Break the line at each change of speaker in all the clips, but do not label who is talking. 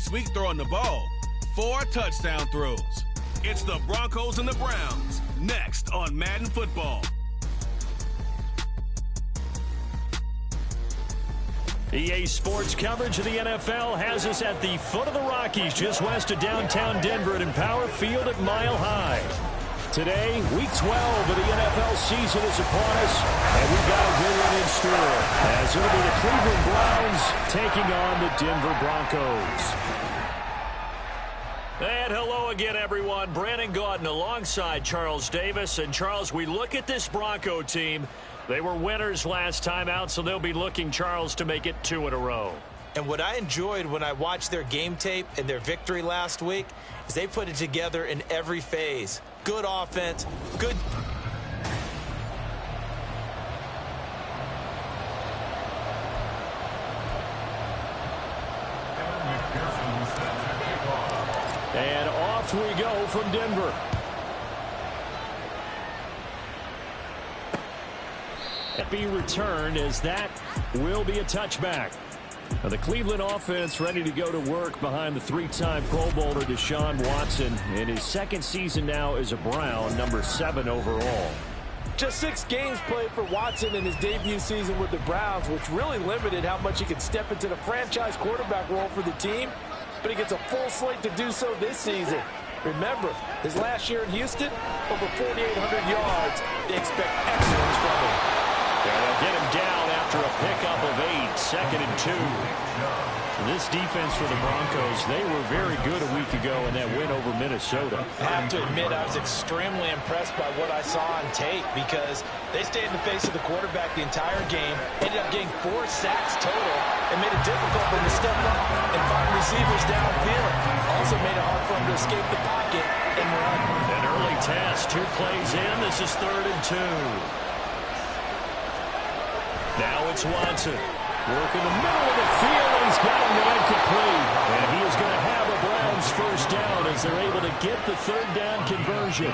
last week throwing the ball. 4 touchdown throws. It's the Broncos and the Browns, next on Madden Football.
EA Sports coverage of the NFL has us at the foot of the Rockies, just west of downtown Denver at Empower Field at Mile High. Today, Week 12 of the NFL season is upon us, and we've got a good one in store, as it'll be the Cleveland Browns taking on the Denver Broncos. And hello again, everyone. Brandon Gaudin alongside Charles Davis. And, Charles, we look at this Bronco team. They were winners last time out, so they'll be looking, Charles, to make it 2 in a row.
And what I enjoyed when I watched their game tape and their victory last week is they put it together in every phase. Good offense, good...
And off we go from Denver. Be returned as that will be a touchback. Now the Cleveland offense ready to go to work behind the 3-time Pro Bowler Deshaun Watson in his second season now as a Brown, number 7 overall.
Just 6 games played for Watson in his debut season with the Browns, which really limited how much he could step into the franchise quarterback role for the team, but he gets a full slate to do so this season. Remember, his last year in Houston, over 4,800 yards. They expect excellence from him.
They'll get him down after a pickup of 8, 2nd and 2. This defense for the Broncos, they were very good a week ago in that win over Minnesota.
I have to admit, I was extremely impressed by what I saw on tape because they stayed in the face of the quarterback the entire game, ended up getting 4 sacks total, and made it difficult for him to step up and find receivers downfield. Also made it hard for him to escape the pocket and run.
An early test, 2 plays in. This is 3rd and 2. Now it's Watson. Working the middle of the field, and he's got him to incomplete. And he is going to have a Browns first down as they're able to get the 3rd down conversion.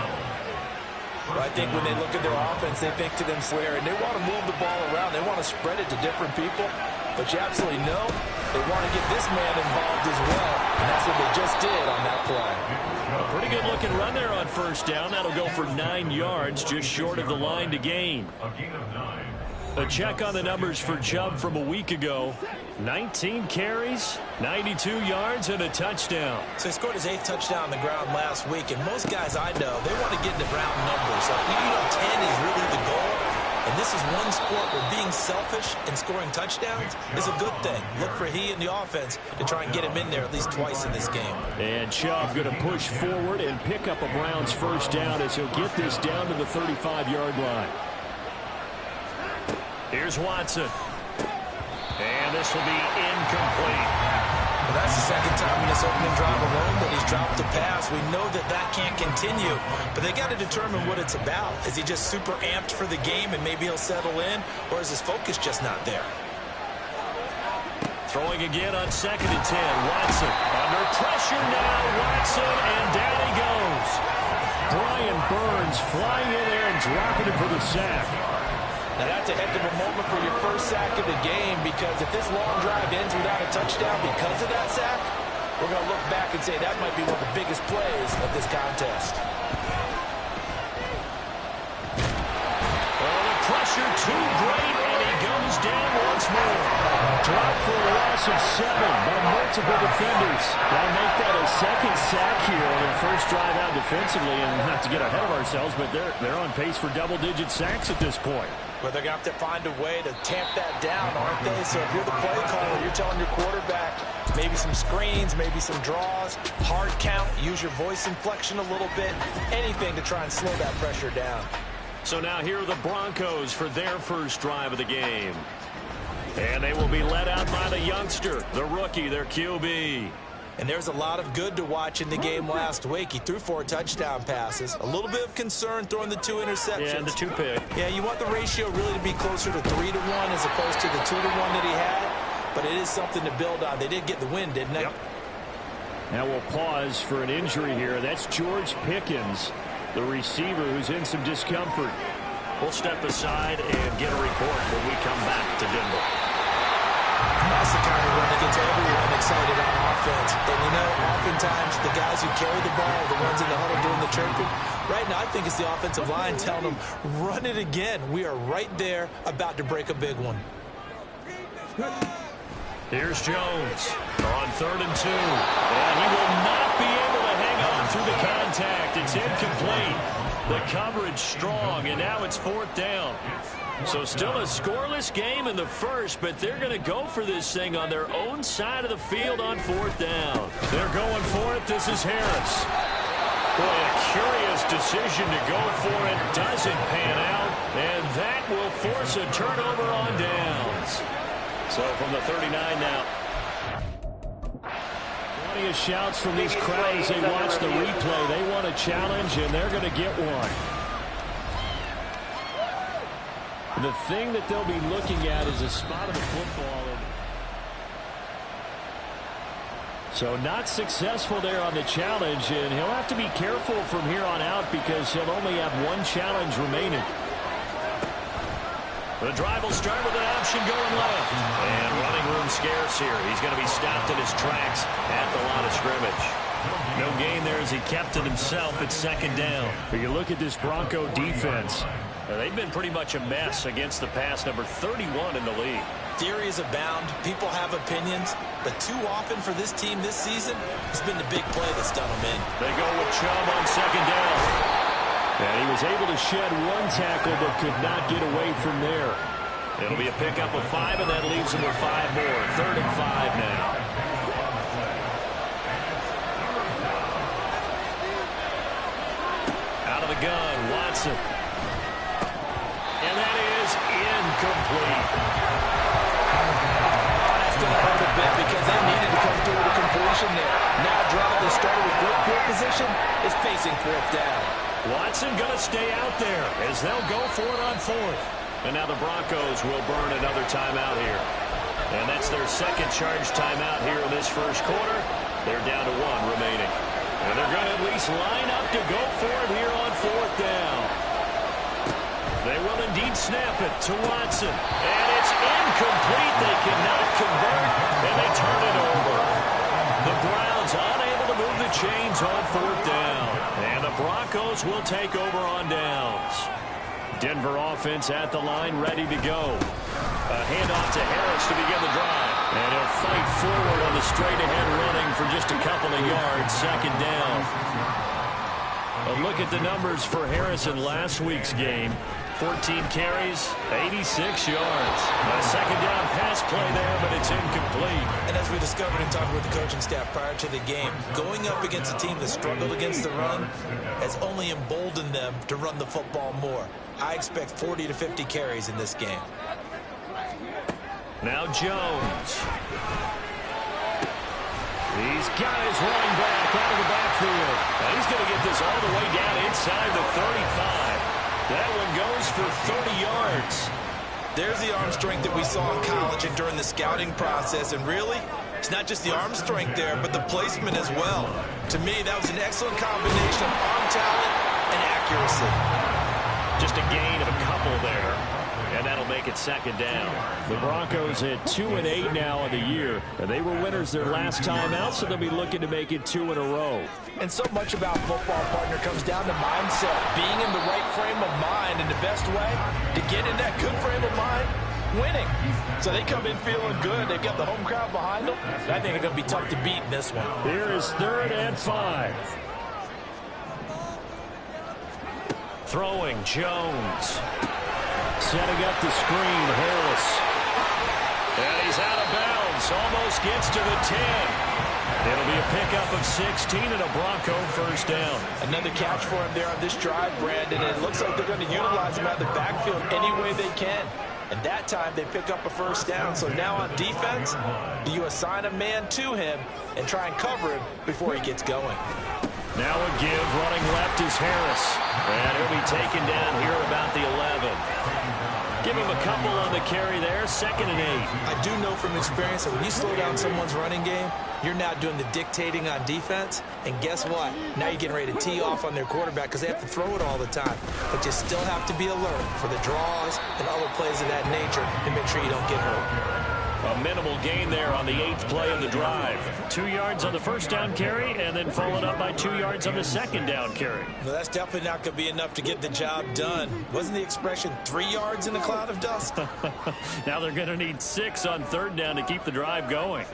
Well, I think when they look at their offense, they think to themselves, and they want to move the ball around. They want to spread it to different people. But you absolutely know they want to get this man involved as well. And that's what they just did on that play.
A pretty good looking run there on first down. That'll go for 9 yards, just short of the line to gain. A check on the numbers for Chubb from a week ago. 19 carries, 92 yards, and a touchdown.
So he scored his 8th touchdown on the ground last week, and most guys I know, they want to get into round numbers. So, 10 is really the goal, and this is one sport where being selfish and scoring touchdowns is a good thing. Look for he and the offense to try and get him in there at least twice in this game.
And Chubb going to push forward and pick up a Browns first down as he'll get this down to the 35-yard line. Here's Watson. And this will be incomplete.
Well, that's the second time in this opening drive alone that he's dropped a pass. We know that that can't continue, but they got to determine what it's about. Is he just super amped for the game and maybe he'll settle in, or is his focus just not there?
Throwing again on 2nd and 10. Watson under pressure now. Watson, and down he goes. Brian Burns flying in there and dropping him for the sack.
Now that's a heck of a moment for your first sack of the game, because if this long drive ends without a touchdown because of that sack, we're going to look back and say that might be one of the biggest plays of this contest.
Oh, the pressure too great, and he goes down once more. Dropped for a loss of 7 by multiple defenders. They'll make that a 2nd sack here on their first drive out defensively, and not to get ahead of ourselves, but they're on pace for double-digit sacks at this point.
Well, they're going to have to find a way to tamp that down, aren't they? So if you're the play caller, you're telling your quarterback maybe some screens, maybe some draws, hard count, use your voice inflection a little bit, anything to try and slow that pressure down.
So now here are the Broncos for their first drive of the game. And they will be led out by the youngster, the rookie, their QB.
And there's a lot of good to watch in the game last week. He threw 4 touchdown passes. A little bit of concern throwing the 2 interceptions.
Yeah, and the 2 pick.
Yeah, you want the ratio really to be closer to 3-1 as opposed to the 2-1 that he had. But it is something to build on. They did get the win, didn't they?
Yep. Now we'll pause for an injury here. That's George Pickens, the receiver who's in some discomfort. We'll step aside and get a report when we come back to Denver.
That's the kind of run that gets everyone excited on offense. And, you know, oftentimes the guys who carry the ball are the ones in the huddle doing the chirping. Right now, I think it's the offensive line telling them, run it again. We are right there about to break a big one.
Here's Jones on 3rd and 2. And he will not be able to hang on through the contact. It's incomplete. The coverage strong, and now it's 4th down. So still a scoreless game in the first, but they're going to go for this thing on their own side of the field on 4th down. They're going for it. This is Harris. Boy, a curious decision to go for it. Doesn't pan out, and that will force a turnover on downs. So from the 39 now. Plenty of shouts from these crowd as they watch the replay. They want a challenge, and they're going to get one. The thing that they'll be looking at is a spot of the football. So not successful there on the challenge, and he'll have to be careful from here on out because he'll only have one challenge remaining. The drive will start with an option going left. And running room scarce here. He's going to be stopped in his tracks at the line of scrimmage. No gain there as he kept it himself at 2nd down. But you look at this Bronco defense. They've been pretty much a mess against the pass, number 31 in the league.
Theories abound. People have opinions. But too often for this team this season, it's been the big play that's done them in.
They go with Chubb on 2nd down. And he was able to shed one tackle but could not get away from there. It'll be a pickup of 5, and that leaves him with 5 more. 3rd and 5 now. Out of the gun, Watson. And that is incomplete.
That's going to hurt a bit because they needed to come through with a completion there. Now a drive that started with good field position is facing 4th down.
Watson going to stay out there as they'll go for it on 4th. And now the Broncos will burn another timeout here. And that's their second charge timeout here in this first quarter. They're down to 1 remaining. And they're going to at least line up to go for it here on 4th down. They will indeed snap it to Watson. And it's incomplete. They cannot convert, and they turn it over. The Browns unable to move the chains on 4th down. And the Broncos will take over on downs. Denver offense at the line, ready to go. A handoff to Harris to begin the drive. And he'll fight forward on the straight-ahead running for just a couple of yards. 2nd down. A look at the numbers for Harris in last week's game. 14 carries, 86 yards. A 2nd down pass play there, but it's incomplete.
And as we discovered in talking with the coaching staff prior to the game, going up against a team that struggled against the run has only emboldened them to run the football more. I expect 40 to 50 carries in this game.
Now Jones. He's got his running back out of the backfield. And he's going to get this all the way down inside the 35. That one goes for 30 yards.
There's the arm strength that we saw in college and during the scouting process. And really, it's not just the arm strength there, but the placement as well. To me, that was an excellent combination of arm talent and accuracy.
Just a gain of a couple there. And that'll make it 2nd down. The Broncos at 2-8 now in the year. And they were winners their last time out, so they'll be looking to make it 2 in a row.
And so much about football, partner, comes down to mindset. Being in the right frame of mind, and the best way to get in that good frame of mind, winning. So they come in feeling good. They've got the home crowd behind them. I think it's going to be tough to beat in this one.
Here is 3rd and 5. Throwing, Jones. Setting up the screen, Harris. And he's out of bounds. Almost gets to the 10. It'll be a pickup of 16 and a Bronco 1st down.
Another catch for him there on this drive, Brandon. And it looks like they're going to utilize him out of the backfield any way they can. And that time they pick up a 1st down. So now on defense, do you assign a man to him and try and cover him before he gets going?
Now a give, running left is Harris. And he'll be taken down here about the 11. Give him a couple on the carry there, 2nd and 8.
I do know from experience that when you slow down someone's running game, you're now doing the dictating on defense. And guess what? Now you're getting ready to tee off on their quarterback because they have to throw it all the time. But you still have to be alert for the draws and other plays of that nature to make sure you don't get hurt.
A minimal gain there on the 8th play of the drive. 2 yards on the first down carry, and then followed up by 2 yards on the second down carry.
Well, that's definitely not going to be enough to get the job done. Wasn't the expression 3 yards in a cloud of dust?
Now they're going to need 6 on third down to keep the drive going.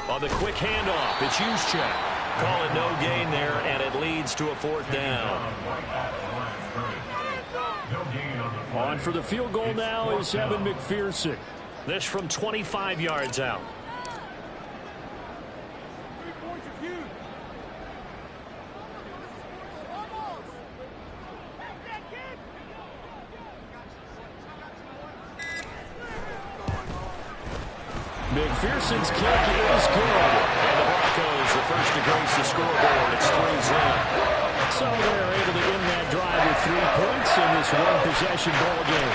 On the quick handoff, it's Juszczyk. Call it no gain there, and it leads to a 4th down. On for the field goal now is Evan McPherson. This from 25 yards out. McPherson's kick is good. And the Broncos the first to grace the scoreboard. It's 3-0. So they're able to end that drive with 3 points in this one-possession ball game.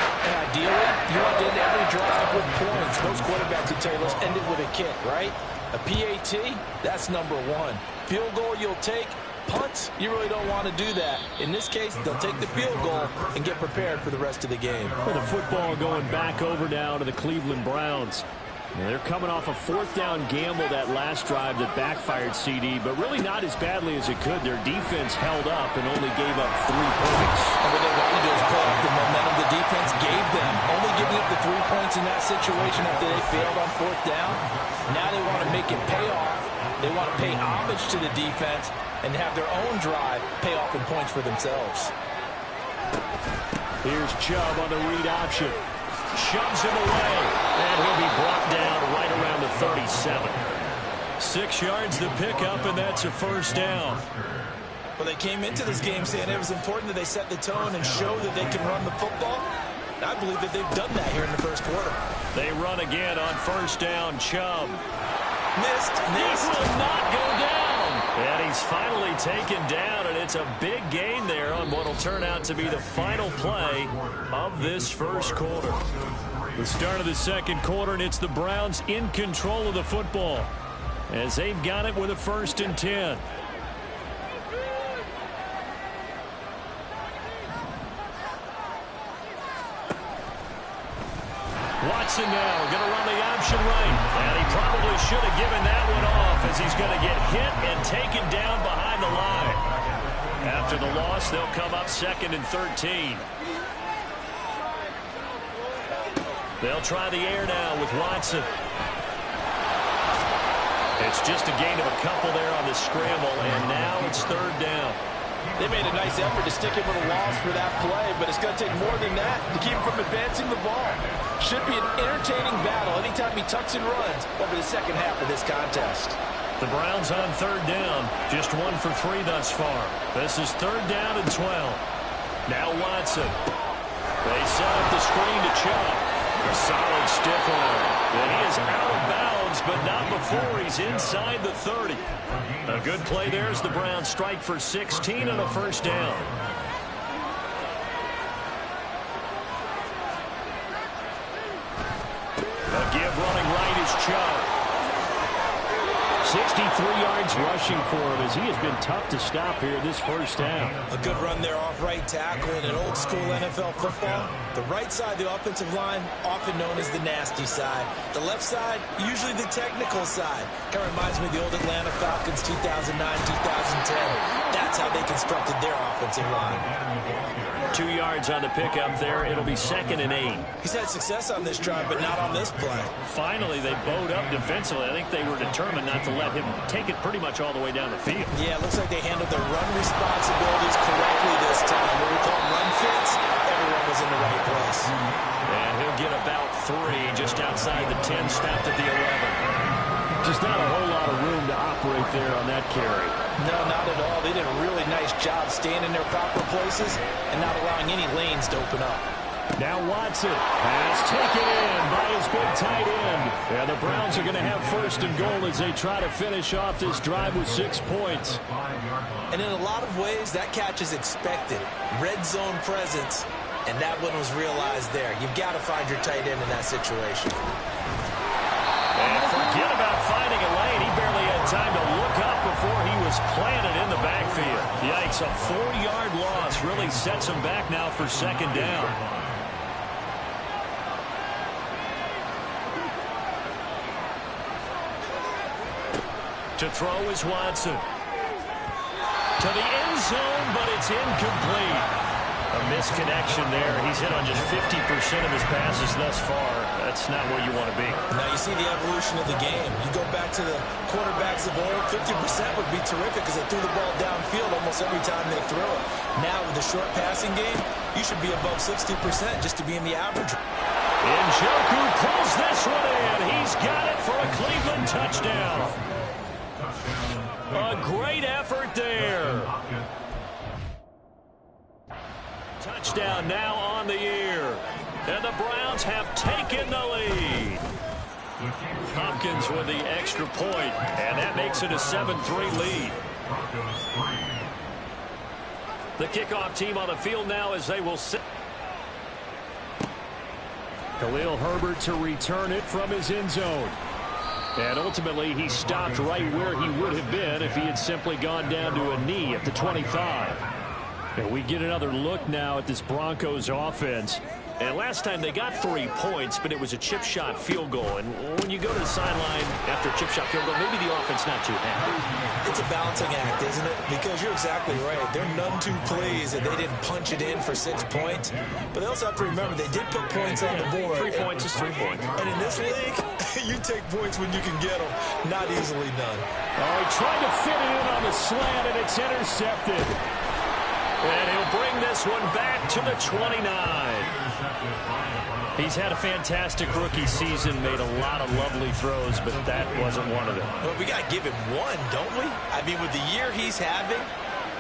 Ideally, you want to end every drive with points. Most quarterbacks would tell you, let's end it with a kick, right? A PAT, that's number 1. Field goal you'll take. Punts, you really don't want to do that. In this case, they'll take the field goal and get prepared for the rest of the game.
Well, the football going back over now to the Cleveland Browns. They're coming off a 4th down gamble that last drive that backfired CD, but really not as badly as it could. Their defense held up and only gave up 3 points.
And what they want to do is pull up the momentum the defense gave them. Only giving up the 3 points in that situation after they failed on 4th down. Now they want to make it pay off. They want to pay homage to the defense and have their own drive pay off in points for themselves.
Here's Chubb on the read option. Shoves him away, and he'll be brought down right around the 37. 6 yards to pick up, and that's a 1st down.
Well, they came into this game saying it was important that they set the tone and show that they can run the football. I believe that they've done that here in the first quarter.
They run again on 1st down. Chubb.
Missed.
This will not go down. And he's finally taken down, and it's a big gain there on what will turn out to be the final play of this first quarter. The start of the second quarter, and it's the Browns in control of the football as they've got it with a 1st and 10. Watson now going to run the option right. And he probably should have given that one off as he's going to get hit and taken down behind the line. After the loss, they'll come up 2nd and 13. They'll try the air now with Watson. It's just a gain of a couple there on the scramble, and now it's 3rd down.
They made a nice effort to stick him with a loss for that play, but it's going to take more than that to keep him from advancing the ball. Should be an entertaining battle anytime he tucks and runs over the second half of this contest.
The Browns on 3rd down, just 1 for 3 thus far. This is 3rd down and 12. Now Watson. They set up the screen to Chubb. A solid stiff arm. And he is out of bounds, but not before he's inside the 30. A good play there as the Browns strike for 16 on a 1st down. A give running right is Chubb. 63 yards rushing for him as he has been tough to stop here this first down.
A good run there off right tackle in an old school NFL football. The right side, the offensive line, often known as the nasty side. The left side, usually the technical side. Kind of reminds me of the old Atlanta Falcons 2009, 2010. That's how they constructed their offensive line.
2 yards on the pickup there. It'll be 2nd and 8.
He's had success on this drive, but not on this play.
Finally, they bowed up defensively. I think they were determined not to let him take it pretty much all the way down the field.
Yeah, it looks like they handled their run responsibilities correctly this time. What we call run fits, everyone was in the right place.
And he'll get about 3 just outside the 10, stopped at the 11. Just not a whole lot of room to operate there on that carry.
No, not at all. They did a really nice job staying in their proper places and not allowing any lanes to open up.
Now Watson has taken in by his big tight end. And the Browns are going to have 1st and goal as they try to finish off this drive with 6 points.
And in a lot of ways, that catch is expected. Red zone presence, and that one was realized there. You've got to find your tight end in that situation.
And forget about finding a lane. He barely had time to look up before he was planted in the backfield. Yikes, a 4-yard loss really sets him back now for 2nd down. To throw is Watson. To the end zone, but it's incomplete. A misconnection there. He's hit on just 50% of his passes thus far. That's not where you want to be.
Now you see the evolution of the game. You go back to the quarterbacks of old, 50% would be terrific because they threw the ball downfield almost every time they threw it. Now with the short passing game, you should be above 60% just to be in the average.
Njoku pulls this one in. He's got it for a Cleveland touchdown. A great effort there. Touchdown now on the year. And the Browns have taken the lead. Hopkins with the extra point, and that makes it a 7-3 lead. The kickoff team on the field now as they will sit. Khalil Herbert to return it from his end zone. And ultimately, he stopped right where he would have been if he had simply gone down to a knee at the 25. And we get another look now at this Broncos offense. And last time they got 3 points, but it was a chip shot field goal. And when you go to the sideline after a chip shot field goal, maybe the offense not too happy.
It's a balancing act, isn't it? Because you're exactly right. They're none too pleased that they didn't punch it in for 6 points. But they also have to remember they did put points on the board.
3 points is 3 points.
And in this league, you take points when you can get them. Not easily done.
Oh, he tried to fit it in on the slant, and it's intercepted. And he'll bring this one back to the 29. He's had a fantastic rookie season, made a lot of lovely throws, but that wasn't one of them.
Well, we got to give him one, don't we? I mean, with the year he's having,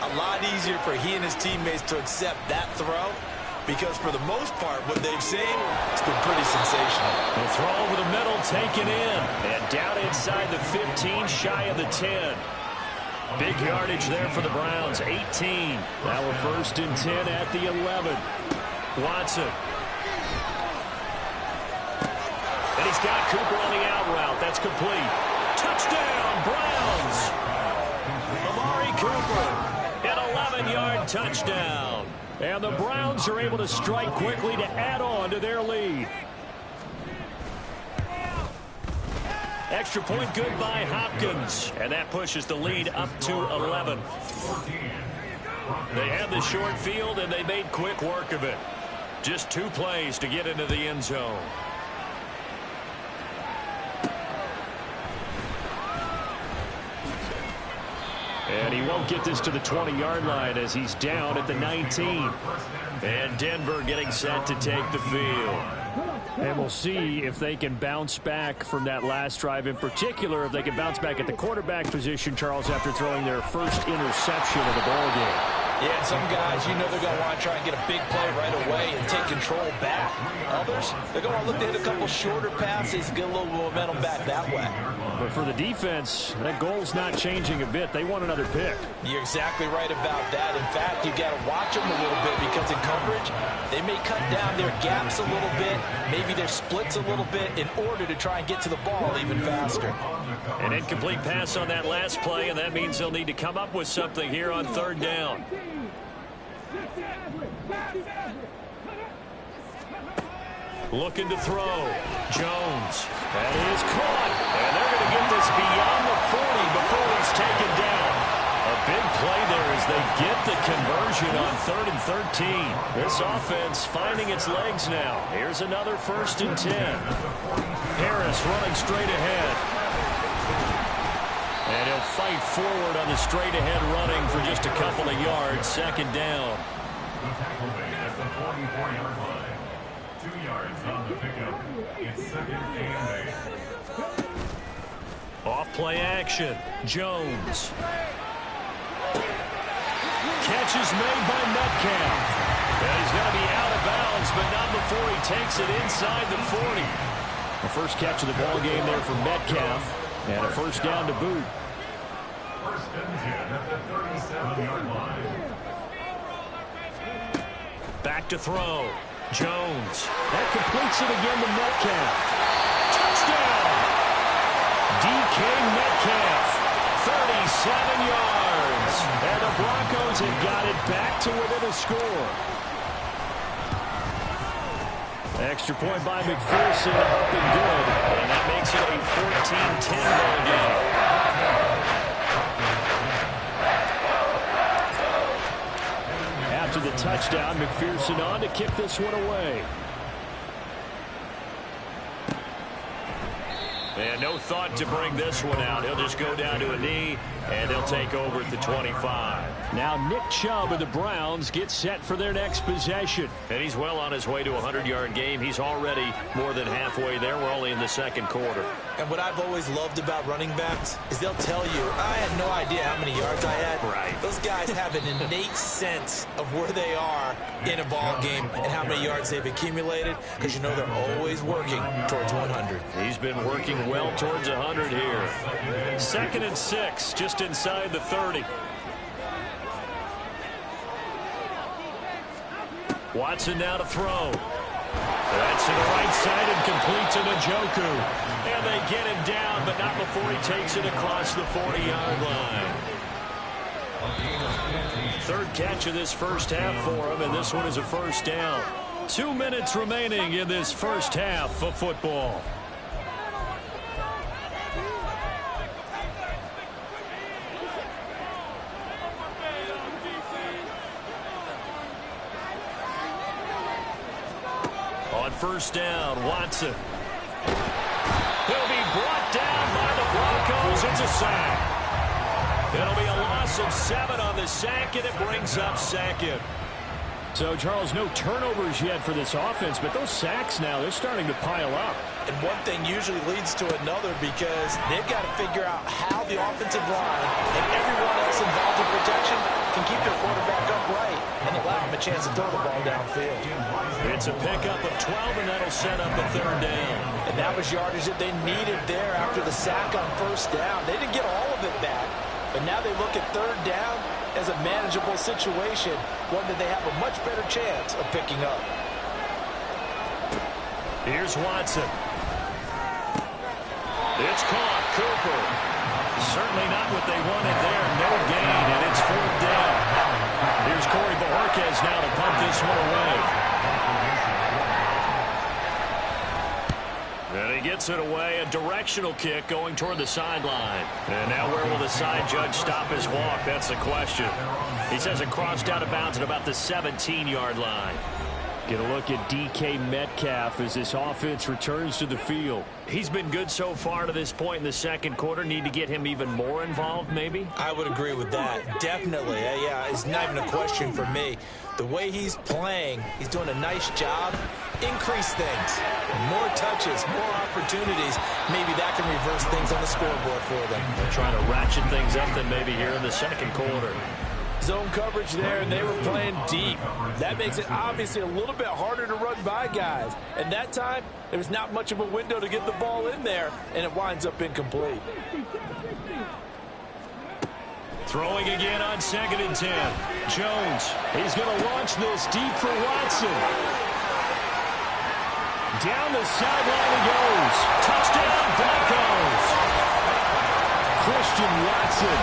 a lot easier for he and his teammates to accept that throw, because for the most part, what they've seen, it's been pretty sensational.
The throw over the middle taken in, and down inside the 15, shy of the 10. Big yardage there for the Browns, 18. Now we're 1st and 10 at the 11. Watson. And he's got Cooper on the out route. That's complete. Touchdown, Browns. Amari Cooper, an 11-yard touchdown. And the Browns are able to strike quickly to add on to their lead. Extra point good by Hopkins. And that pushes the lead up to 11. They had the short field, and they made quick work of it. Just 2 plays to get into the end zone. And he won't get this to the 20-yard line as he's down at the 19. And Denver getting set to take the field. And we'll see if they can bounce back from that last drive. In particular, if they can bounce back at the quarterback position, Charles, after throwing their first interception of the ballgame.
Yeah, some guys, you know they're going to want to try and get a big play right away and take control back. Others, they're going to look to hit a couple shorter passes, get a little momentum back that way.
But for the defense, that goal's not changing a bit. They want another pick.
You're exactly right about that. In fact, you got to watch them a little bit because in coverage, they may cut down their gaps a little bit, maybe their splits a little bit in order to try and get to the ball even faster.
An incomplete pass on that last play, and that means they'll need to come up with something here on 3rd down. Looking to throw. Jones. That is caught. And they're going to get this beyond the 40 before it's taken down. A big play there as they get the conversion on 3rd and 13. This offense finding its legs now. Here's another 1st and 10. Harris running straight ahead. And he'll fight forward on the straight-ahead running for just a couple of yards. 2nd down.
The tackle made at the 44-yard line. 2 yards on the pickup. It's 2nd and 8.
Off play action. Jones. Catch is made by Metcalf. And he's going to be out of bounds, but not before he takes it inside the 40. The first catch of the ball game there for Metcalf. And a 1st down to boot.
1st and 10 at the 37-yard line.
Back to throw. Jones. That completes it again to Metcalf. Touchdown! DK Metcalf. 37 yards. And the Broncos have got it back to within a score. Extra point by McPherson, up and good. And that makes it a 14-10 ball game. touchdown. McPherson on to kick this one away. And no thought to bring this one out. He'll just go down to a knee, and they'll take over at the 25. Now Nick Chubb of the Browns gets set for their next possession. And he's well on his way to a 100-yard game. He's already more than halfway there. We're only in the second quarter.
And what I've always loved about running backs is they'll tell you, I had no idea how many yards I had.
Right.
Those guys have an innate sense of where they are in a ball game and how many yards they've accumulated, because you know they're always working towards 100.
He's been working well towards 100 here. 2nd and 6, just inside the 30. Watson now to throw. That's to the right side and complete to Njoku. And they get him down, but not before he takes it across the 40-yard line. 3rd catch of this first half for him, and this one is a first down. 2 minutes remaining in this first half of football. On first down, Watson. He'll be brought down by the Broncos. It's a sack. It'll be a loss of 7 on the sack, and it brings up 2nd. So, Charles, no turnovers yet for this offense, but those sacks now, they're starting to pile up.
And one thing usually leads to another, because they've got to figure out how the offensive line and everyone else involved in protection can keep their quarterback upright and allow him a chance to throw the ball downfield.
It's a pickup of 12, and that'll set up a 3rd down.
And that was yardage that they needed there after the sack on first down. They didn't get all of it back, but now they look at 3rd down as a manageable situation, one that they have a much better chance of picking up.
Here's Watson. It's caught. Cooper. Certainly not what they wanted there. No gain, and it's 4th down. Here's Corey Bojorquez now to pump this one away. And he gets it away. A directional kick going toward the sideline. And now where will the side judge stop his walk? That's the question. He says it crossed out of bounds at about the 17-yard line. Get a look at DK Metcalf as this offense returns to the field. He's been good so far to this point in the second quarter. Need to get him even more involved, maybe?
I would agree with that. Definitely. Yeah, it's not even a question for me. The way he's playing, he's doing a nice job. Increase things. More touches, more opportunities. Maybe that can reverse things on the scoreboard for them.
They're trying to ratchet things up then maybe here in the second quarter.
Zone coverage there, and they were playing deep. That makes it obviously a little bit harder to run by guys. And that time, there was not much of a window to get the ball in there, and it winds up incomplete.
Throwing again on 2nd and 10. Jones, he's going to launch this deep for Watson. Down the sideline he goes. Touchdown, Broncos. Christian Watson,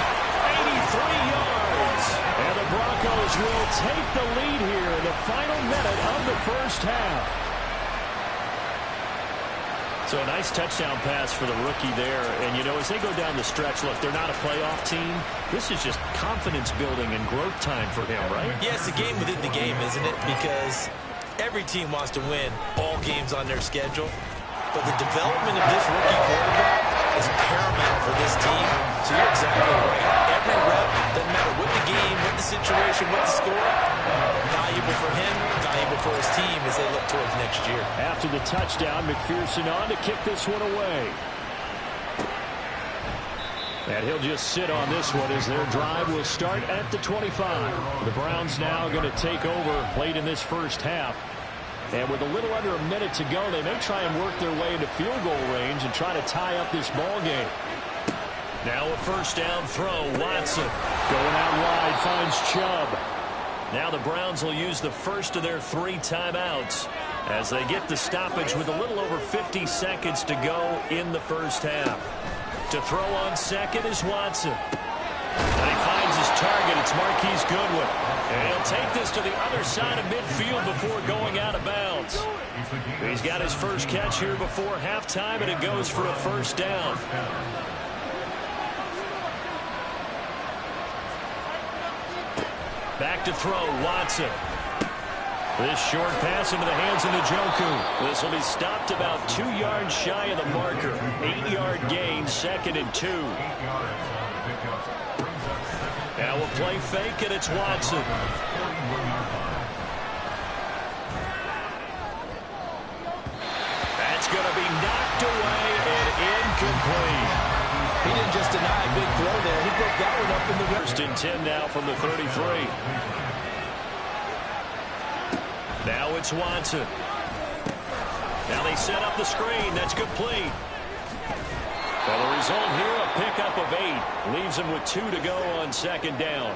83 yards. And the Broncos will take the lead here in the final minute of the first half. So a nice touchdown pass for the rookie there. And, you know, as they go down the stretch, look, they're not a playoff team. This is just confidence building and growth time for him, right?
Yeah, it's a game within the game, isn't it? Because every team wants to win all games on their schedule. But the development of this rookie quarterback is paramount for this team. So you're exactly right. Every rep, doesn't matter what the game, what the situation, what the score, valuable for him, valuable for his team as they look towards next year.
After the touchdown, McPherson on to kick this one away. And he'll just sit on this one as their drive will start at the 25. The Browns now going to take over late in this first half. And with a little under a minute to go, they may try and work their way into field goal range and try to tie up this ball game. Now a first down throw. Watson going out wide, finds Chubb. Now the Browns will use the first of their 3 timeouts as they get the stoppage with a little over 50 seconds to go in the first half. To throw on second is Watson. And he finds his target. It's Marquise Goodwin. And he'll take this to the other side of midfield before going out of bounds. He's got his first catch here before halftime, and it goes for a first down. Back to throw, Watson. This short pass into the hands of Njoku. This will be stopped about 2 yards shy of the marker. 8-yard gain, 2nd and 2. Now we'll play fake, and it's Watson. That's going to be knocked away and incomplete.
He didn't just deny a big throw there. He broke that one up in the
First and 10 now from the 33. Now it's Watson. Now they set up the screen. That's complete. Well, the result here, a pickup of 8. Leaves them with 2 to go on 2nd down.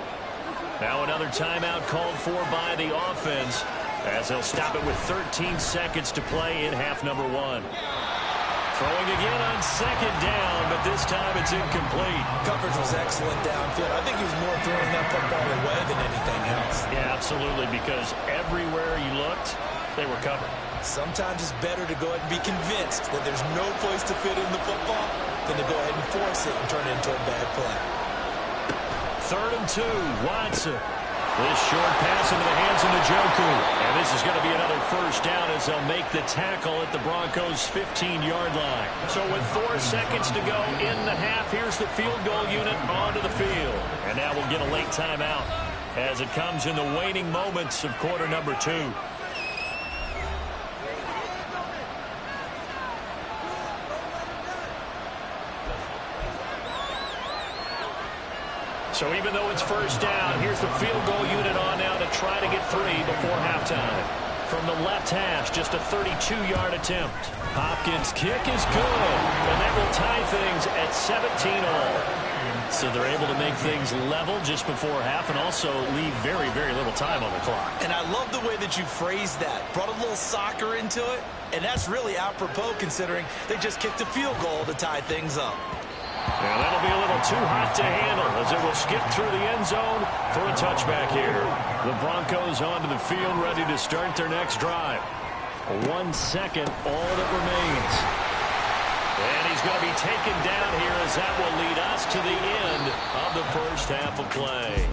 Now another timeout called for by the offense, as they'll stop it with 13 seconds to play in half number 1. Throwing again on 2nd down, but this time it's incomplete.
coverage was excellent downfield. I think he was more throwing that football away than anything else.
Yeah, absolutely, because everywhere you looked, they were covered.
Sometimes it's better to go ahead and be convinced that there's no place to fit in the football than to go ahead and force it and turn it into a bad play.
3rd and 2, Watson. This short pass into the hands of Njoku. And this is going to be another first down as they'll make the tackle at the Broncos' 15-yard line. So with 4 seconds to go in the half, here's the field goal unit onto the field. And now we'll get a late timeout as it comes in the waning moments of quarter number 2. So even though it's first down, here's the field goal unit on now to try to get 3 before halftime. From the left hash, just a 32-yard attempt. Hopkins' kick is good, and that will tie things at 17-all. So they're able to make things level just before half and also leave very, very little time on the clock.
And I love the way that you phrased that. Brought a little soccer into it, and that's really apropos considering they just kicked a field goal to tie things up.
Now that'll be a little too hot to handle as it will skip through the end zone for a touchback here. The Broncos onto the field ready to start their next drive. 1 second, all that remains. And he's going to be taken down here as that will lead us to the end of the first half of play.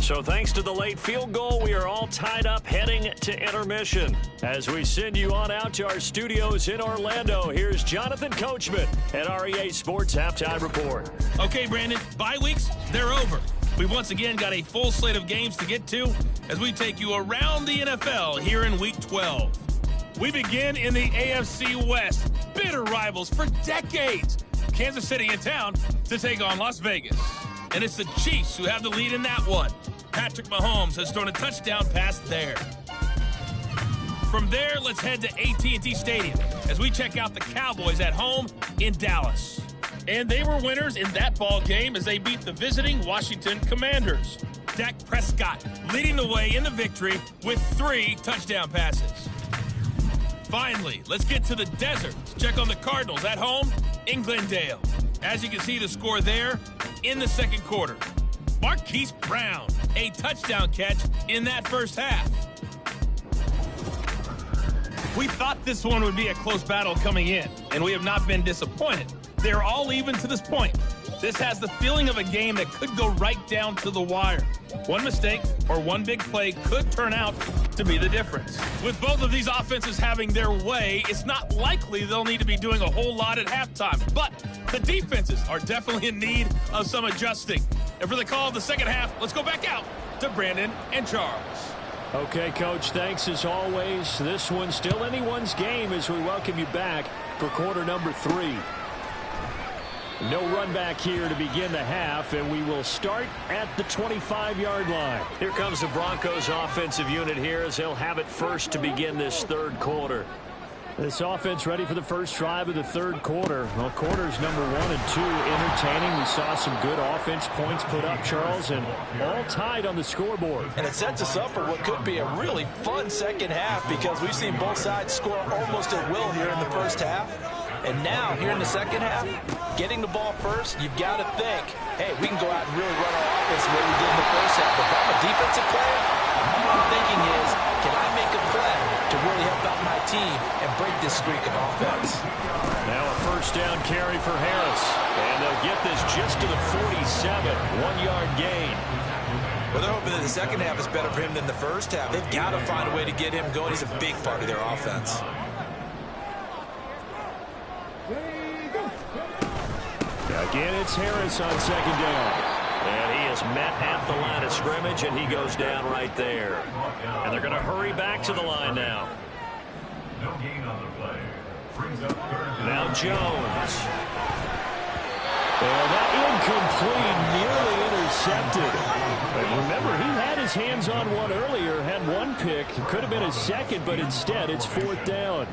So thanks to the late field goal, we are all tied up heading to intermission. As we send you on out to our studios in Orlando, here's Jonathan Coachman at REA Sports Halftime Report.
Okay, Brandon, bye weeks, they're over. We've once again got a full slate of games to get to as we take you around the NFL here in Week 12. We begin in the AFC West. Bitter rivals for decades. Kansas City in town to take on Las Vegas. And it's the Chiefs who have the lead in that one. Patrick Mahomes has thrown a touchdown pass there. From there, let's head to AT&T Stadium as we check out the Cowboys at home in Dallas. And they were winners in that ball game as they beat the visiting Washington Commanders. Dak Prescott leading the way in the victory with 3 touchdown passes. Finally, let's get to the desert to check on the Cardinals at home in Glendale. As you can see the score there in the second quarter. Marquise Brown, a touchdown catch in that first half. We thought this one would be a close battle coming in, and we have not been disappointed. They're all even to this point. This has the feeling of a game that could go right down to the wire. One mistake or one big play could turn out to be the difference. With both of these offenses having their way, it's not likely they'll need to be doing a whole lot at halftime. But the defenses are definitely in need of some adjusting. And for the call of the second half, let's go back out to Brandon and Charles.
Okay, Coach, thanks as always. This one's still anyone's game as we welcome you back for quarter number 3. No run back here to begin the half, and we will start at the 25-yard line. Here comes the Broncos offensive unit here as they'll have it first to begin this third quarter. This offense ready for the first drive of the third quarter. Well, quarters number 1 and 2 entertaining. We saw some good offense points put up, Charles, and all tied on the scoreboard.
And it sets us up for what could be a really fun second half because we've seen both sides score almost at will here in the first half. And now, here in the second half, getting the ball first, you've got to think, hey, we can go out and really run our offense the way we did in the first half. But if I'm a defensive player, all I'm thinking is, can I make a play to really help out my team and break this streak of offense?
Now a first down carry for Harris. And they'll get this just to the 47. 1-yard gain.
Well, they're hoping that the second half is better for him than the first half. They've got to find a way to get him going. He's a big part of their offense.
Again, it's Harris on second down. And he is met at the line of scrimmage, and he goes down right there. And they're going to hurry back to the line now.
No gain on the play. Brings up third down.
Now Jones. And that incomplete, nearly intercepted. But remember, he had his hands on one earlier, had one pick. It could have been his second, but instead it's fourth down.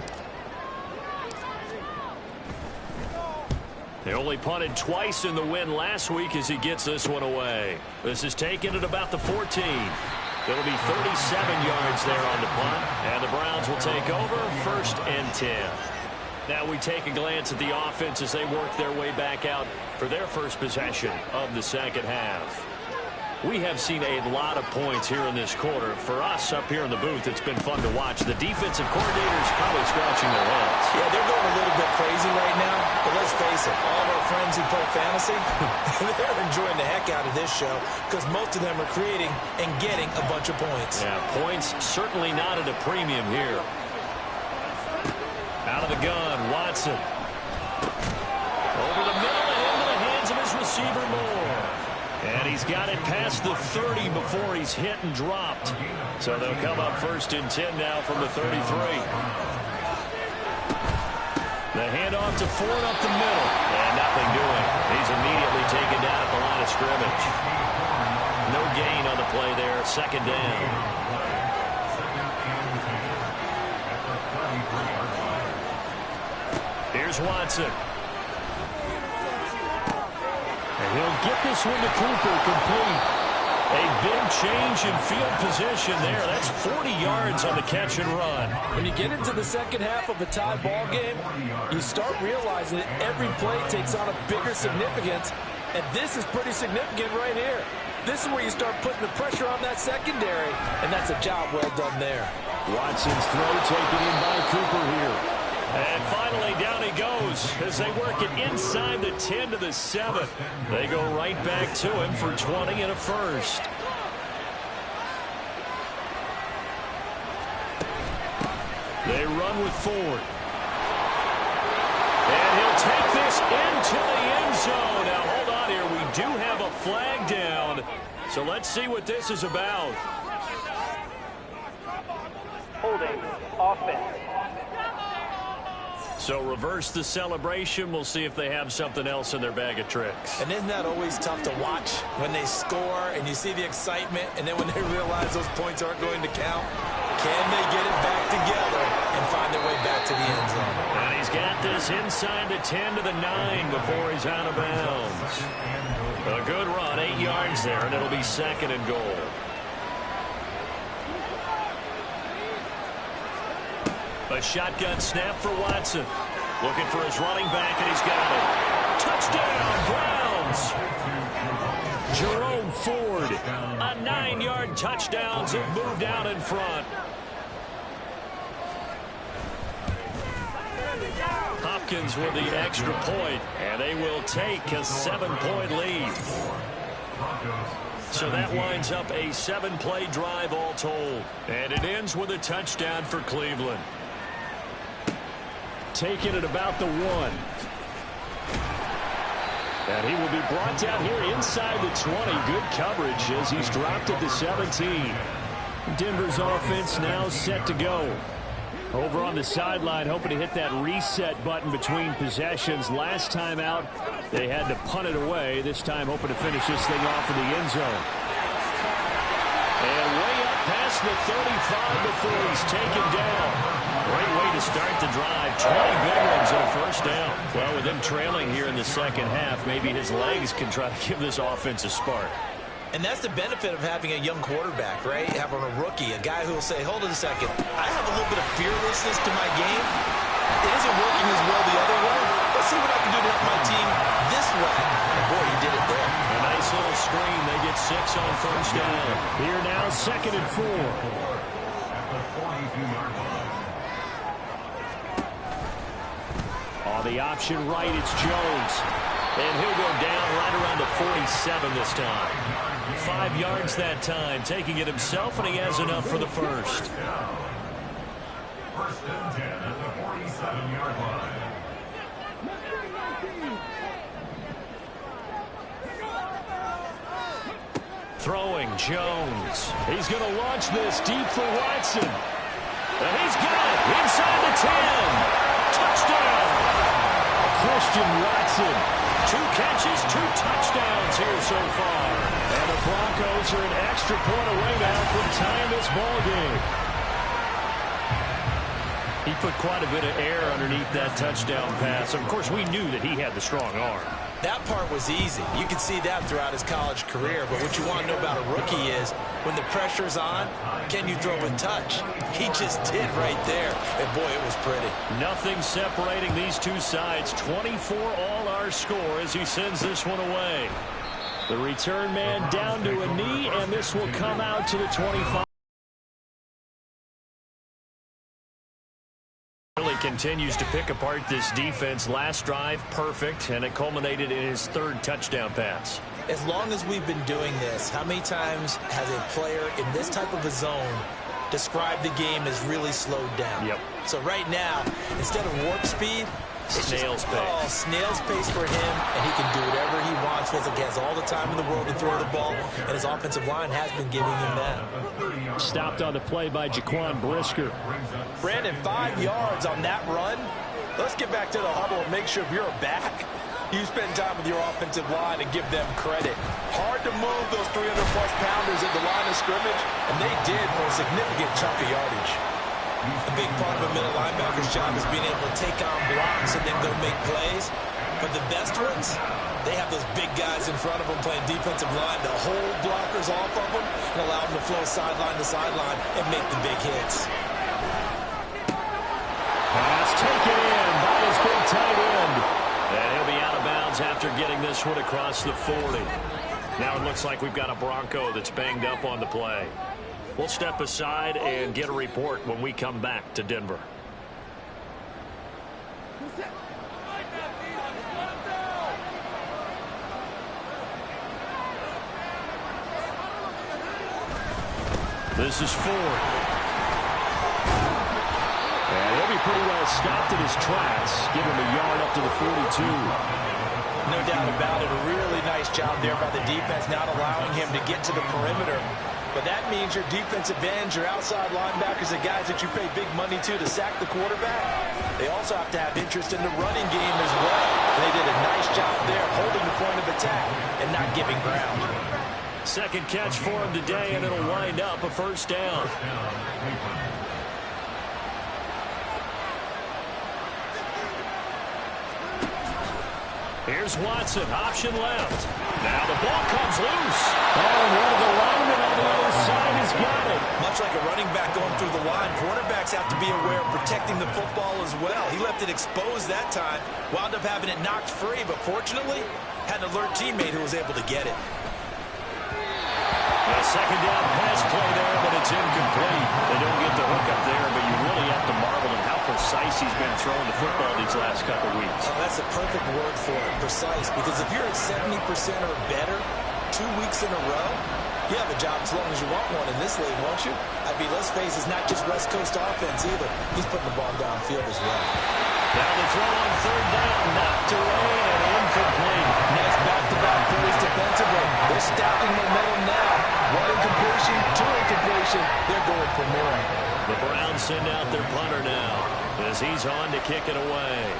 They only punted twice in the win last week as he gets this one away. This is taken at about the 14. It'll be 37 yards there on the punt, and the Browns will take over, 1st and 10. Now we take a glance at the offense as they work their way back out for their first possession of the second half. We have seen a lot of points here in this quarter. For us up here in the booth, it's been fun to watch. The defensive coordinators probably scratching their heads.
Yeah, they're going a little bit crazy right now, but let's face it, all of our friends who play fantasy, they're enjoying the heck out of this show because most of them are creating and getting a bunch of points.
Yeah, points certainly not at a premium here. Out of the gun, Watson. Over the middle and into the hands of his receiver, Moore. And he's got it past the 30 before he's hit and dropped. So they'll come up 1st and 10 now from the 33. The handoff to Ford up the middle. And nothing doing. He's immediately taken down at the line of scrimmage. No gain on the play there. 2nd down. Here's Watson. And he'll get this one to Cooper, complete. A big change in field position there. That's 40 yards on the catch and run.
When you get into the second half of a tie ball game, you start realizing that every play takes on a bigger significance, and this is pretty significant right here. This is where you start putting the pressure on that secondary, and that's a job well done there.
Watson's throw taken in by Cooper here. And finally, down he goes as they work it inside the 10 to the 7. They go right back to him for 20 and a first. They run with Ford. And he'll take this into the end zone. Now, hold on here. We do have a flag down. So let's see what this is about.
Holding offense.
So reverse the celebration. We'll see if they have something else in their bag of tricks.
And isn't that always tough to watch when they score and you see the excitement and then when they realize those points aren't going to count? Can they get it back together and find their way back to the end zone?
And he's got this inside the 10 to the 9 before he's out of bounds. A good run, 8 yards there, and it'll be 2nd and goal. A shotgun snap for Watson. Looking for his running back, and he's got it. Touchdown, Browns! Jerome Ford, a 9-yard touchdown to move down in front. Hopkins with the extra point, and they will take a 7-point lead. So that winds up a 7-play drive all told. And it ends with a touchdown for Cleveland. Taken at about the 1. And he will be brought down here inside the 20. Good coverage as he's dropped at the 17. Denver's offense now set to go. Over on the sideline, hoping to hit that reset button between possessions. Last time out, they had to punt it away. This time, hoping to finish this thing off in the end zone. And way up past the 35 before he's taken down. Great way to start the drive. 20 big ones and a first down. Well, with him trailing here in the second half, maybe his legs can try to give this offense a spark.
And that's the benefit of having a young quarterback, right? Having a rookie, a guy who will say, hold on a second, I have a little bit of fearlessness to my game. It isn't working as well the other way. Let's see what I can do to help my team this way. And boy, he did it there.
A nice little screen. They get 6 on first down. Here now, 2nd and 4. On the option right, it's Jones. And he'll go down right around the 47 this time. 5 yards that time, taking it himself, and he has enough for the first.
First and 10 at the 47-yard line.
Throwing Jones. He's going to launch this deep for Watson. And he's got it inside the 10. Touchdown. Christian Watson. 2 catches, 2 touchdowns here so far. And the Broncos are an extra point away now from tying this ball game. He put quite a bit of air underneath that touchdown pass. Of course, we knew that he had the strong arm.
That part was easy. You can see that throughout his college career. But what you want to know about a rookie is when the pressure's on, can you throw with touch? He just did right there. And, boy, it was pretty.
Nothing separating these two sides. 24 all our score as he sends this one away. The return man down to a knee, and this will come out to the 25. Really continues to pick apart this defense. Last drive, perfect, and it culminated in his 3rd touchdown pass.
As long as we've been doing this, how many times has a player in this type of a zone described the game as really slowed down?
Yep.
So right now, instead of warp speed,
Snail's pace.
Oh, snail's pace for him, and he can do whatever he wants. Feels like he has all the time in the world to throw the ball, and his offensive line has been giving him that.
Stopped on the play by Jaquan Brisker.
Brandon, 5 yards on that run. Let's get back to the huddle and make sure if you're a back, you spend time with your offensive line and give them credit. Hard to move those 300-plus pounders at the line of scrimmage, and they did for a significant chunk of yardage. A big part of a middle linebacker's job is being able to take on blocks and then go make plays. But the best ones, they have those big guys in front of them playing defensive line to hold blockers off of them and allow them to flow sideline to sideline and make the big hits.
Pass taken in by his big tight end. And he'll be out of bounds after getting this one across the 40. Now it looks like we've got a Bronco that's banged up on the play. We'll step aside and get a report when we come back to Denver. This is Ford. And he'll be pretty well stopped in his tracks. Give him a yard up to the 42.
No doubt about it. A really nice job there by the defense, not allowing him to get to the perimeter. But that means your defensive ends, your outside linebackers, the guys that you pay big money to sack the quarterback, they also have to have interest in the running game as well. And they did a nice job there holding the point of attack and not giving ground.
Second catch for him today, and it'll wind up a first down. Here's Watson, option left. Now the ball comes loose. Oh, and one of the linemen on the other side has got it.
Much like a running back going through the line, quarterbacks have to be aware of protecting the football as well. He left it exposed that time, wound up having it knocked free, but fortunately, had an alert teammate who was able to get it.
A second down pass play there, but it's incomplete. They don't get the hook up there, but you really have to marvel at how precise he's been throwing the football these last couple of weeks.
Oh, that's a perfect word for it, precise, because if you're at 70% or better 2 weeks in a row, you have a job as long as you want one in this league, won't you? I mean, let's face it, it's not just West Coast offense either. He's putting the ball downfield as well.
Now the throw on third down, knocked away and incomplete.
Nice back-to-back plays defensively. They're stacking momentum now. 1 incompletion, 2 incompletion. They're going for more.
The Browns send out their punter now as he's on to kick it away.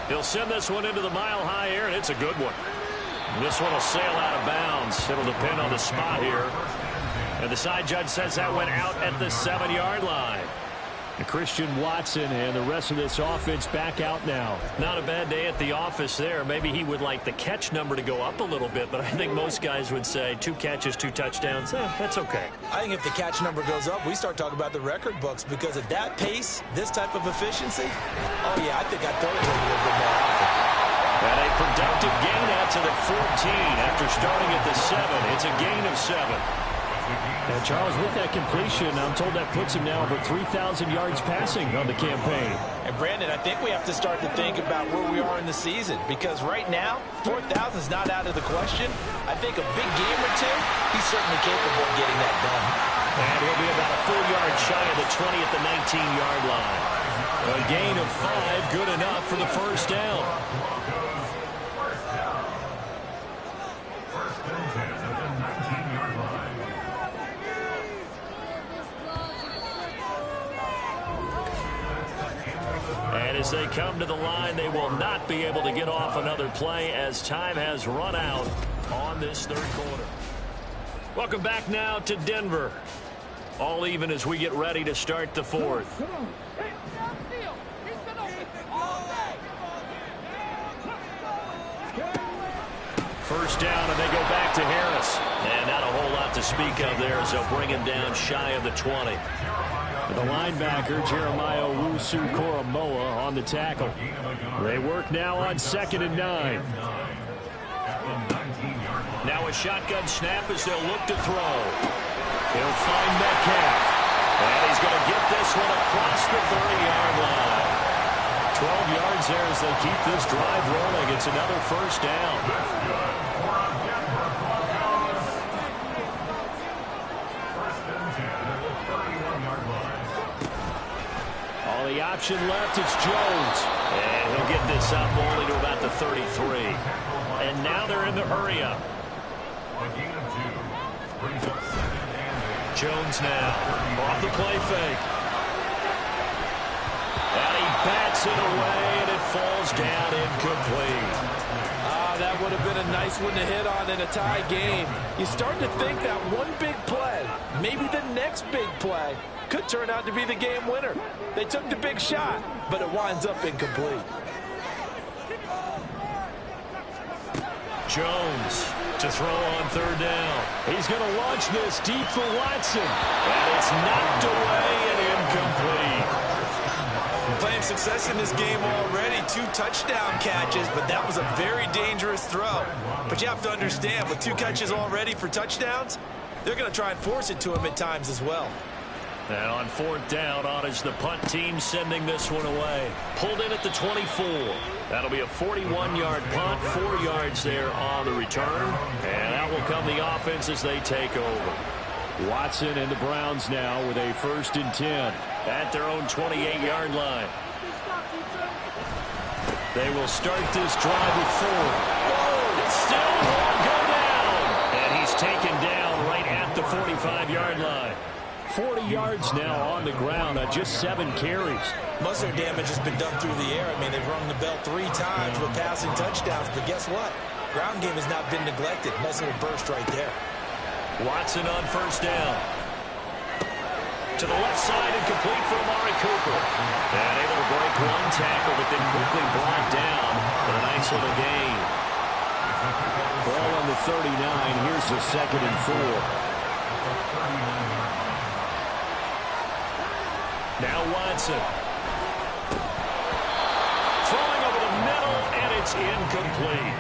He'll send this one into the mile-high air, and it's a good one. This one will sail out of bounds. It'll depend on the spot here. And the side judge says that went out at the 7-yard line. Christian Watson and the rest of this offense back out now. Not a bad day at the office there. Maybe he would like the catch number to go up a little bit, but I think most guys would say 2 catches, 2 touchdowns. That's okay.
I think if the catch number goes up, we start talking about the record books, because at that pace, this type of efficiency, oh yeah, I think I'd throw it a little bit more often.
And a productive gain out to the 14 after starting at the 7. It's a gain of 7. And Charles, with that completion, I'm told that puts him now over 3,000 yards passing on the campaign.
And Brandon, I think we have to start to think about where we are in the season, because right now, 4,000 is not out of the question. I think a big game or two, he's certainly capable of getting that done.
And he'll be about a full yard shy of the 20 at the 19-yard line. A gain of 5, good enough for the first down.
First and 10 at the 19-yard line.
And as they come to the line, they will not be able to get off another play as time has run out on this third quarter. Welcome back now to Denver. All even as we get ready to start the fourth. First down, and they go back to Harris. And not a whole lot to speak of there as they'll bring him down shy of the 20. The linebacker, Jeremiah Owusu-Koramoah, on the tackle. They work now on 2nd and 9. Now a shotgun snap as they'll look to throw. He'll find Metcalf. And he's going to get this one across the 30-yard line. 12 yards there as they keep this drive rolling. It's another first down. All the option left, it's Jones. And he'll get this up only to about the 33. And now they're in the hurry up. Jones now off the play fake. And he bats it away, and it falls down incomplete.
That would have been a nice one to hit on in a tie game. You start to think that one big play, maybe the next big play, could turn out to be the game winner. They took the big shot, but it winds up incomplete.
Jones to throw on third down. He's going to launch this deep for Watson. And it's knocked away and incomplete.
Playing success in this game already. 2 touchdown catches, but that was a very dangerous throw. But you have to understand, with 2 catches already for touchdowns, they're going to try and force it to him at times as well.
And on 4th down, on is the punt team sending this one away. Pulled in at the 24. That'll be a 41-yard punt, 4 yards there on the return. And out will come the offense as they take over. Watson and the Browns now with a 1st and 10 at their own 28-yard line. They will start this drive with 4. Whoa, still won't go down. And he's taken down right at the 45-yard line. 40 yards now on the ground on just 7 carries.
Most of their damage has been done through the air. I mean, they've rung the bell 3 times with passing touchdowns, but guess what? Ground game has not been neglected. Nice little burst right there.
Watson on 1st down. To the left side and complete for Amari Cooper. And able to break 1 tackle, but then quickly brought down with a nice little gain. Ball on the 39. Here's the 2nd and 4. Now Watson. Throwing over the middle, and it's incomplete.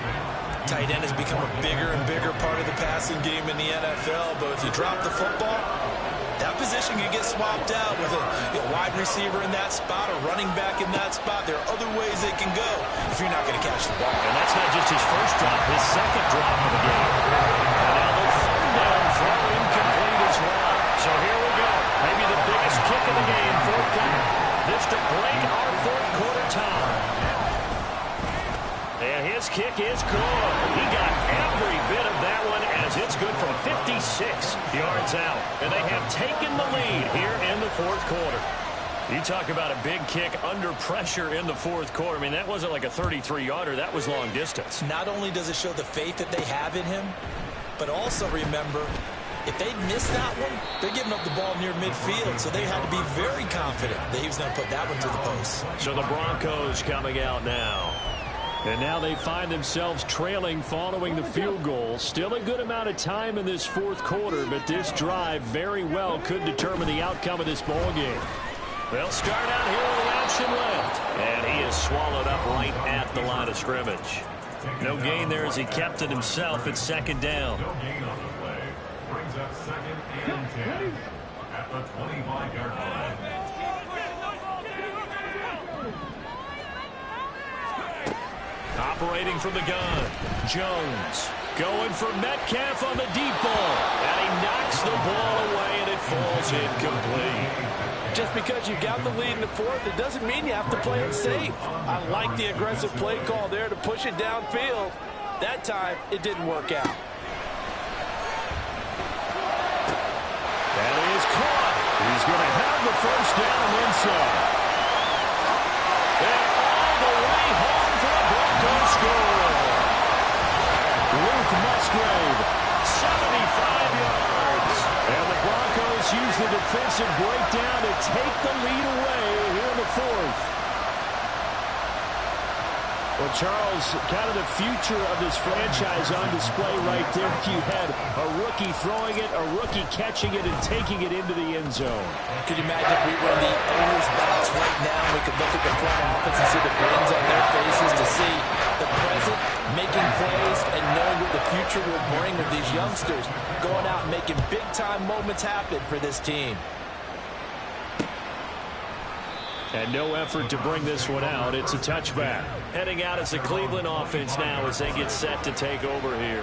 Tight end has become a bigger and bigger part of the passing game in the NFL, but if you drop the football, that position can get swapped out with a wide receiver in that spot, a running back in that spot. There are other ways they can go if you're not going to catch the ball.
And that's not just his first drop, his 2nd drop of the game. And now the 3rd down throw incomplete as well. So here we go. Maybe the biggest kick of the game, 4th down. This to break our 4th quarter tie. And his kick is good. He got every bit of that one as it's good from 56 yards out. And they have taken the lead here in the 4th quarter. You talk about a big kick under pressure in the 4th quarter. I mean, that wasn't like a 33-yarder. That was long distance.
Not only does it show the faith that they have in him, but also remember, if they miss that one, they're giving up the ball near midfield, so they had to be very confident that he was going to put that one to the post.
So the Broncos coming out now. And now they find themselves trailing following the field goal. Still a good amount of time in this 4th quarter, but this drive very well could determine the outcome of this ball game. They'll start out here with the option left. And he is swallowed up right at the line of scrimmage. No gain there as he kept it himself at 2nd down.
brings up 2nd and 10 at the 25-yard line.
Operating from the gun, Jones going for Metcalf on the deep ball, and he knocks the ball away, and it falls incomplete.
Just because you got the lead in the fourth, it doesn't mean you have to play it safe. I like the aggressive play call there to push it downfield. That time, it didn't work out.
That is caught. He's going to have the first down and then some. And all the way home for a Broncos score. Luke Musgrave, 75 yards. And the Broncos use the defensive breakdown to take the lead away here in the fourth. Well, Charles, kind of the future of this franchise on display right there. You had a rookie throwing it, a rookie catching it, and taking it into the end zone.
Could you imagine if we were in the owner's box right now? We could look at the front office and see the grins on their faces to see the present making plays and knowing what the future will bring with these youngsters going out and making big-time moments happen for this team.
And no effort to bring this one out. It's a touchback. Heading out as the Cleveland offense now as they get set to take over here.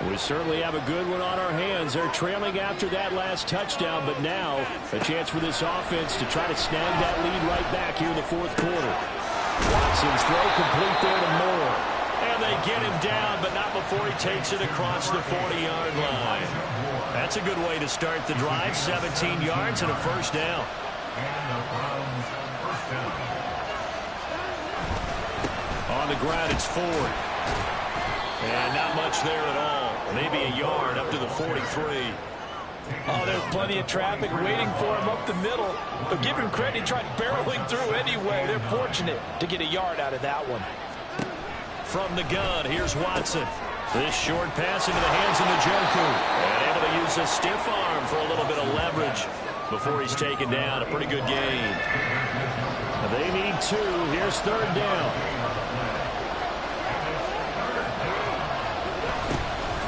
We certainly have a good one on our hands. They're trailing after that last touchdown, but now a chance for this offense to try to snag that lead right back here in the fourth quarter. Watson's throw complete there to Moore. And they get him down, but not before he takes it across the 40-yard line. That's a good way to start the drive. 17 yards and a first down. On the ground, it's Ford. And not much there at all. Maybe a yard up to the 43.
Oh, there's plenty of traffic waiting for him up the middle. But give him credit, he tried barreling through anyway. They're fortunate to get a yard out of that one.
From the gun, here's Watson. This short pass into the hands of Njoku. And able to use a stiff arm for a little bit of leverage before he's taken down. A pretty good gain. They need two. Here's third down.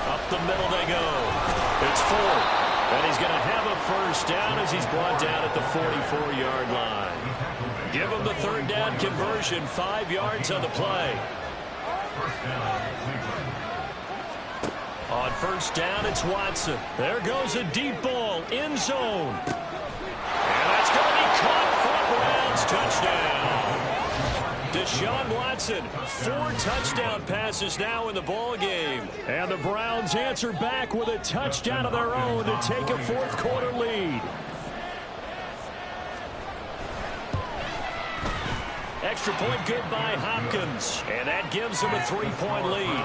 Up the middle they go. It's Ford. And he's going to have a first down as he's brought down at the 44-yard line. Give him the third down conversion. 5 yards on the play. On first down, it's Watson. There goes a deep ball. End zone. And that's going to be caught for a Browns touchdown. Deshaun Watson, 4 touchdown passes now in the ball game. And the Browns answer back with a touchdown of their own to take a fourth quarter lead. Extra point good by Hopkins. And that gives them a 3-point lead.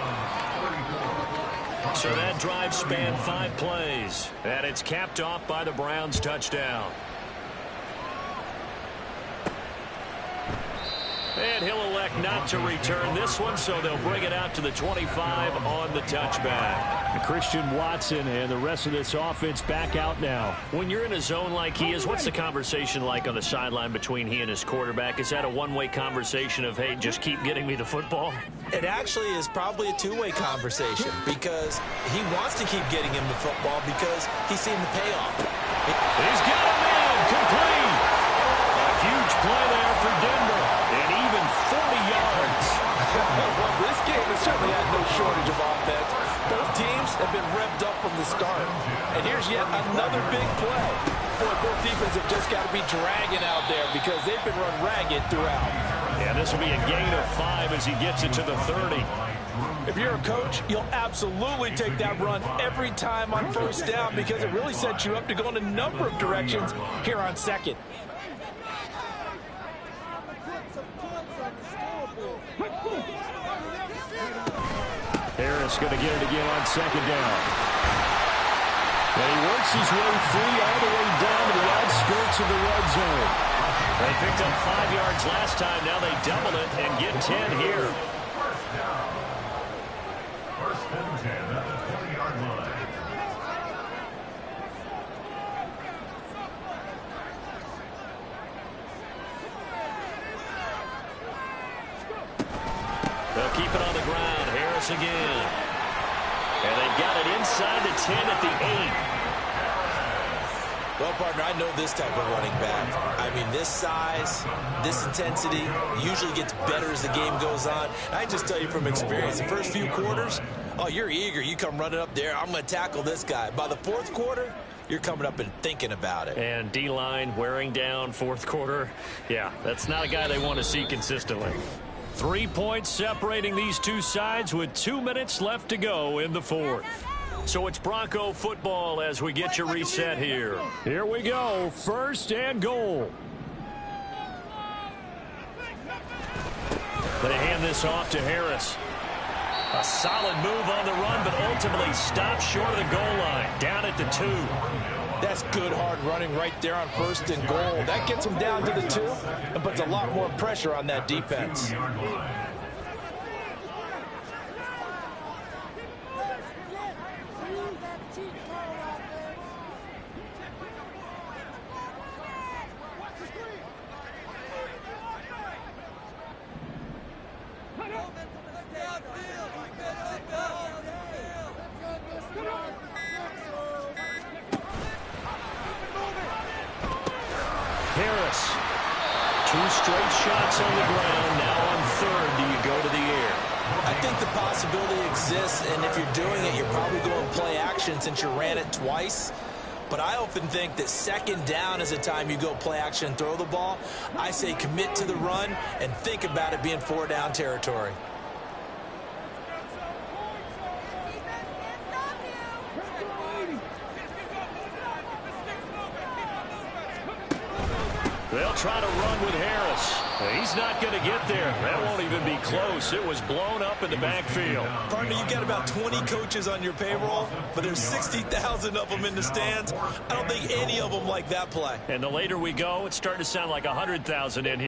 So that drive spanned 5 plays. And it's capped off by the Browns touchdown. And he'll elect not to return this one, so they'll bring it out to the 25 on the touchback. And Christian Watson and the rest of this offense back out now. When you're in a zone like he is, what's the conversation like on the sideline between he and his quarterback? Is that a one-way conversation of, hey, just keep getting me the football?
It actually is probably a two-way conversation because he wants to keep getting him the football because he's seen the payoff.
He's got him in, complete. A huge play there for Denver. And even 40 yards.
Well, this game has certainly had no shortage of offense. Both teams have been revved up from the start. And here's yet another big play. Boy, both defenses have just got to be dragging out there because they've been run ragged throughout.
Yeah, this will be a gain of 5 as he gets it to the 30.
If you're a coach, you'll absolutely take that run every time on first down because it really sets you up to go in a number of directions here on second.
Harris going to get it again on second down. And he works his way free all the way down to the outskirts of the red zone. They picked up 5 yards last time. Now they double it and get 10 here.
First and 10 at the 20-yard line.
They'll keep it on the ground. Harris again. And they've got it inside the 10 at the 8.
Well, partner, I know this type of running back. I mean, this size, this intensity usually gets better as the game goes on. I just tell you from experience, the first few quarters, oh, you're eager. You come running up there. I'm going to tackle this guy. By the fourth quarter, you're coming up and thinking about it.
And D-line wearing down fourth quarter. Yeah, that's not a guy they want to see consistently. 3 points separating these two sides with 2 minutes left to go in the fourth. So it's Bronco football as we get you reset here. Here we go, 1st and goal. They hand this off to Harris. A solid move on the run, but ultimately stopped short of the goal line, down at the 2.
That's good hard running right there on 1st and goal. That gets them down to the 2 and puts a lot more pressure on that defense.
Harris, 2 straight shots on the ground. Now on 3rd, do you go to the air?
I think the possibility exists, and if you're doing it, you're probably going play action since you ran it twice. But I often think that 2nd down is the time you go play action and throw the ball. I say commit to the run and think about it being 4-down territory.
They'll try to run with Harris. He's not going to get there. That won't even be close. It was blown up in the backfield.
Partner, you've got about 20 coaches on your payroll, but there's 60,000 of them in the stands. I don't think any of them like that play.
And the later we go, it's starting to sound like 100,000 in here.